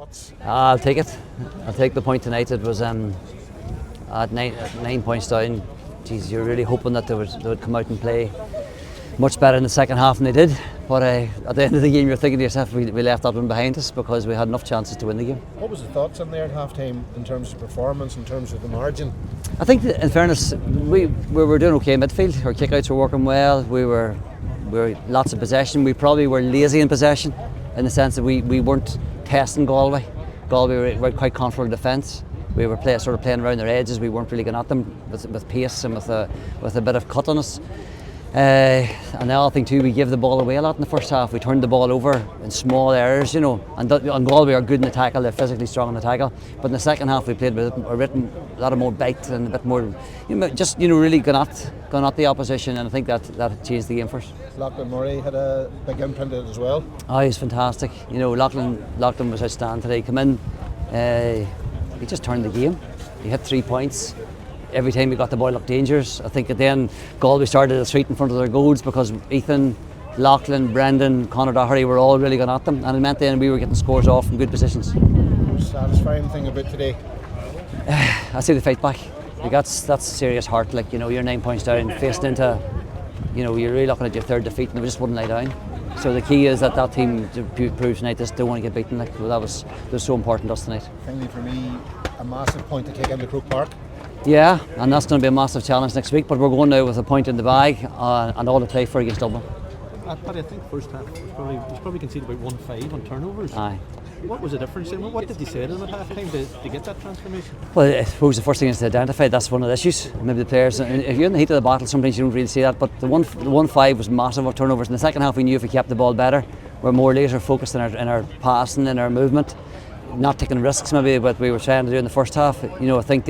thoughts? I'll take it. I'll take the point tonight. It was at 9 points down. Geez, you're really hoping that they would come out and play much better in the second half than they did. But at the end of the game, you're thinking to yourself, we left that one behind us because we had enough chances to win the game. What was the thoughts on there at half time in terms of performance, in terms of the margin? I think that in fairness, we were doing okay in midfield. Our kick-outs were working well. We were lots of possession. We probably were lazy in possession in the sense that we weren't testing Galway. Galway were quite confident in defence. We were sort of playing around their edges. We weren't really going at them with pace and with a bit of cut on us. And the other thing too, we gave the ball away a lot in the first half. We turned the ball over in small errors, and Galway are good in the tackle, they're physically strong in the tackle. But in the second half we played with a lot of more bite and a bit more, really going at the opposition, and I think that changed the game for us. Lachlan Murray had a big imprint in it as well. Oh, he's fantastic. Lachlan was outstanding today. He came in, he just turned the game. He hit 3 points. Every time we got the ball, looked dangerous. I think at the end, Galway started a street in front of their goals because Ethan, Lachlan, Brendan, Conor, Doherty were all really going at them, and it meant then we were getting scores off from good positions. Satisfying thing about today? I see the fight back. That's serious heart. You're 9 points down, facing into, you're really looking at your third defeat, and they just wouldn't lie down. So the key is that team proves tonight they don't want to get beaten. That was so important to us tonight. Finally, for me, a massive point to take into Croke Park. Yeah, and that's going to be a massive challenge next week, but we're going now with a point in the bag and all to play for against Dublin. Paddy, I think first half was probably conceded about 1-5 on turnovers. Aye. What was the difference? What did you say to them at half time to get that transformation? Well, I suppose the first thing is to identify that's one of the issues. Maybe the players, if you're in the heat of the battle, sometimes you don't really see that, but the 1-5 was massive of turnovers. In the second half we knew if we kept the ball better, we're more laser focused in our passing, in our movement, not taking risks maybe what we were trying to do in the first half. I think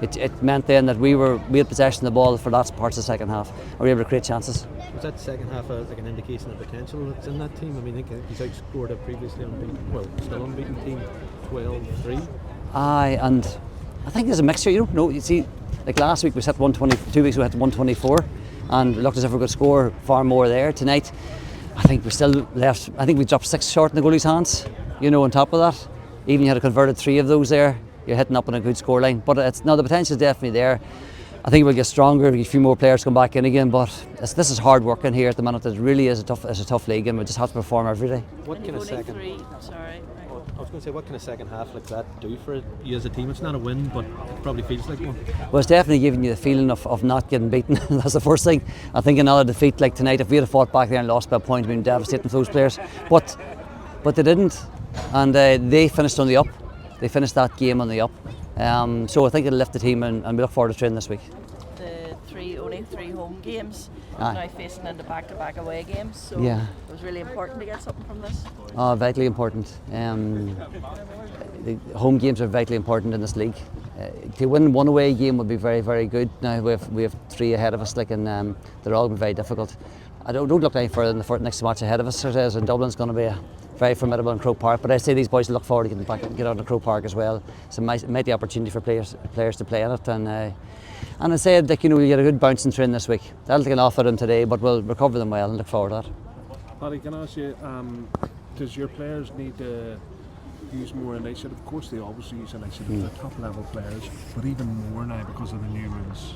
it meant then that we had possession of the ball for lots of parts of the second half. We were able to create chances. Was that second half like an indication of potential that's in that team? I mean, I think he's outscored a previously unbeaten, still unbeaten team 12-3. Aye, and I think there's a mixture. You see, like last week we set 120, 2 weeks we had 124, and it looked as if we could score far more there. Tonight, I think we still left. I think we dropped 6 short in the goalie's hands. On top of that, even you had converted 3 of those there. You're hitting up on a good scoreline, but the potential is definitely there. I think we'll get stronger. A few more players come back in again, but this is hard work in here at the minute. It really is a tough league, and we just have to perform every day. What kind of second? Sorry. I was going to say, what kind of second half like that do for you as a team? It's not a win, but it probably feels like one. Well, it's definitely giving you the feeling of not getting beaten. That's the first thing. I think another defeat like tonight, if we had fought back there and lost by a point, we'd been devastating for those players. But they didn't, and they finished on the up. They finished that game on the up. So I think it'll lift the team, and we look forward to training this week. Only 3 home games, now facing into back-to-back away games, so yeah. It was really important to get something from this. Oh, vitally important. The home games are vitally important in this league. To win one away game would be very, very good. Now we have 3 ahead of us, and they're all going to be very difficult. I don't look any further than the next match ahead of us. And Dublin's going to be very formidable in Croke Park, but I say these boys look forward to getting back and get out of Croke Park as well. It's a mighty opportunity for players to play in it, and I said that we get a good bouncing train this week. That'll take an off of them today, but we'll recover them well and look forward to that. Paddy, can I ask you, does your players need to use more initiative? Of course they always use initiative, they're top level players, but even more now because of the new rules.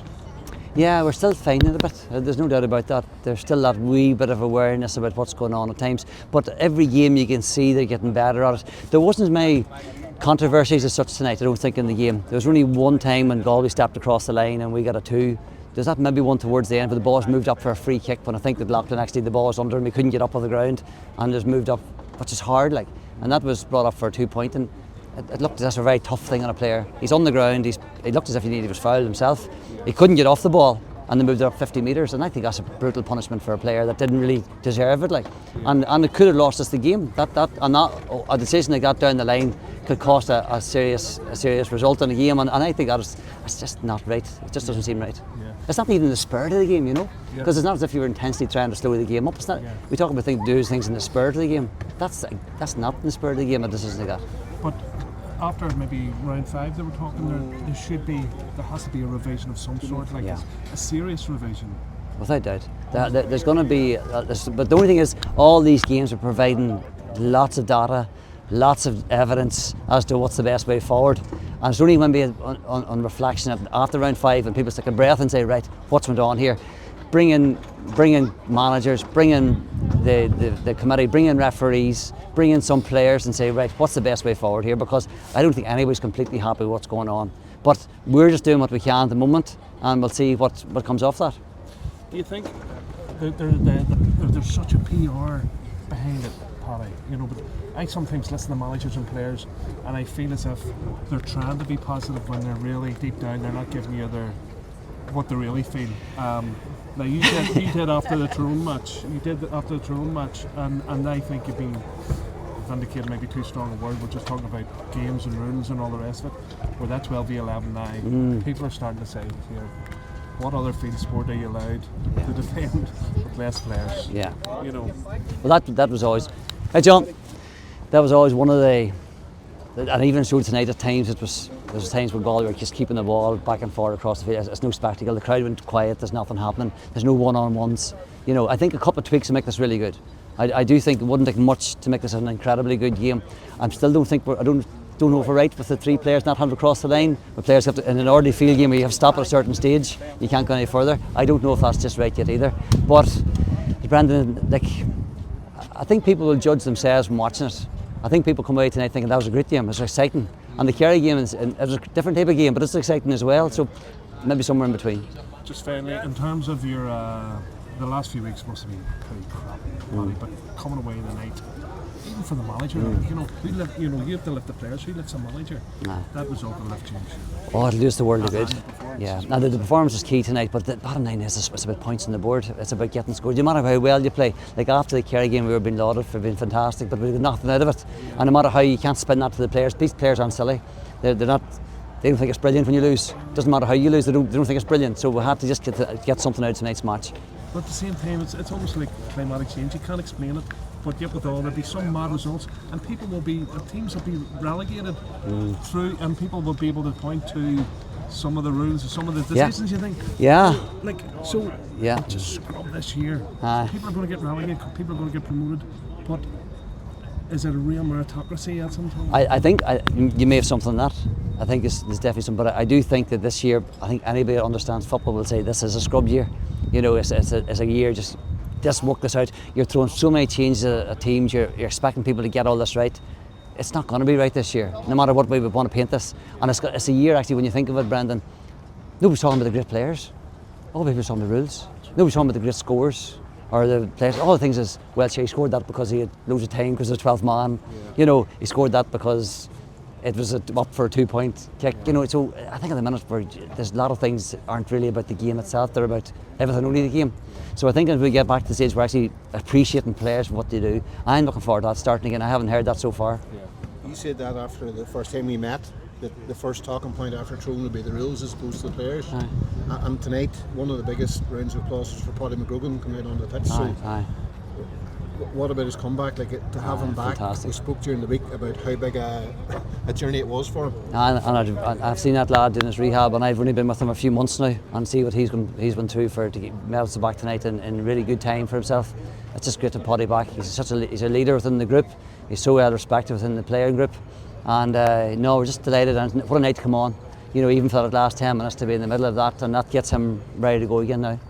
Yeah, we're still finding it a bit. There's no doubt about that. There's still that wee bit of awareness about what's going on at times. But every game you can see they're getting better at it. There wasn't as many controversies as such tonight, I don't think, in the game. There was only one time when Galway stepped across the line and we got a 2. There's that maybe one towards the end where the ball was moved up for a free kick when I think that Lachlan actually the ball was under and we couldn't get up on the ground and just moved up, which is hard, and that was brought up for a 2 point. And it looked as if a very tough thing on a player. He's on the ground, it looked as if he was fouled himself. He couldn't get off the ball and they moved it up 50 metres, and I think that's a brutal punishment for a player that didn't really deserve it. And it could have lost us the game. A decision like that down the line could cost a serious result in the game, and I think that's just not right. It just doesn't seem right. Yeah. It's not even the spirit of the game, because it's not as if you were intensely trying to slow the game up. It's not. We talk about doing things in the spirit of the game. That's not in the spirit of the game, a decision like that. But after maybe round 5 they were talking there has to be a revision of some sort, a serious revision. Without doubt. There's going to be, but the only thing is all these games are providing lots of data, lots of evidence as to what's the best way forward. And it's only when we on reflection after round 5 and people take a breath and say, right, what's went on here? Bring in managers, bring in the committee, bring in referees, bring in some players and say, right, what's the best way forward here? Because I don't think anybody's completely happy with what's going on. But we're just doing what we can at the moment, and we'll see what comes off that. Do you think there's such a PR behind it, Paddy? You know, but I sometimes listen to managers and players, and I feel as if they're trying to be positive when they're really deep down. They're not giving you what they really feel. Now you did after the Tyrone match. You did after the Tyrone match, and I think you've been vindicated. Maybe too strong a word. We're just talking about games and rules and all the rest of it. Where that 12v11 now, people are starting to say here, what other field sport are you allowed to defend with less players? Yeah. You know. Well, that was always. Hey, John. That was always one of the. And even showed tonight at times there was times where Galway were just keeping the ball back and forth across the field. It's no spectacle. The crowd went quiet. There's nothing happening. There's no one-on-ones. You know, I think a couple of tweaks will make this really good. I do think it wouldn't take much to make this an incredibly good game. I still don't think I don't know if we're right with the 3 players not having to cross the line. The players have to, in an ordinary field game where you have to stop at a certain stage, you can't go any further. I don't know if that's just right yet either. But Brendan, like, I think people will judge themselves from watching it. I think people come away tonight thinking that was a great game, it was exciting. And the Cahir game it was a different type of game, but it's exciting as well. So maybe somewhere in between. Just finally, in terms of your the last few weeks must have been pretty crap, but coming away tonight, even for the manager, you have to lift the players. Who lifts the manager? That result will lift you. Oh, it'll do us the world of good. Yeah. Now the performance is key tonight, but the bottom line is it's about points on the board. It's about getting scored. No matter how well you play. Like after the Cahir game, we were being lauded for being fantastic, but we got nothing out of it. And no matter how, you can't spin that to the players. These players aren't silly. They're not. They don't think it's brilliant when you lose. Doesn't matter how you lose. They don't think it's brilliant. So we had to just get something out of tonight's match. But at the same time, it's almost like climatic change. You can't explain it. But yet with all, there'll be some mad results, and teams will be relegated through, and people will be able to point to some of the rules, some of the decisions. You think, just scrub this year. People are going to get relegated, people are going to get promoted, but is it a real meritocracy at some time? I think you may have something on that. I think there's definitely some, but I do think that this year, I think anybody that understands football will say this is a scrub year. You know, it's a year just work this out. You're throwing so many changes at teams. You're expecting people to get all this right. It's not going to be right this year, no matter what way we want to paint this. And it's a year actually when you think of it, Brendan. Nobody's talking about the great players. All people are talking about the rules. Nobody's talking about the great scores or the players. All the things is, well, he scored that because he had loads of time because he was 12th man. Yeah. You know, he scored that because it was up for a 2-point kick. You know, so I think at the minute there's a lot of things that aren't really about the game itself. They're about everything only the game. So I think as we get back to the stage we're actually appreciating players for what they do. I'm looking forward to that starting again. I haven't heard that so far. Yeah. You said that after the first time we met, that the first talking point after Tyrone would be the rules as opposed to the players. And tonight, one of the biggest rounds of applause was for Paddy McGrogan coming out onto the pitch. What about his comeback? Like to have him back, fantastic. We spoke during the week about how big a journey it was for him. And I've seen that lad in his rehab, and I've only been with him a few months now, and see what he's been through to get medals back tonight in really good time for himself. It's just great to Paddy back. He's a leader within the group. He's so well respected within the player group, and we're just delighted. And what a night to come on. You know, even for the last 10 minutes to be in the middle of that, and that gets him ready to go again now.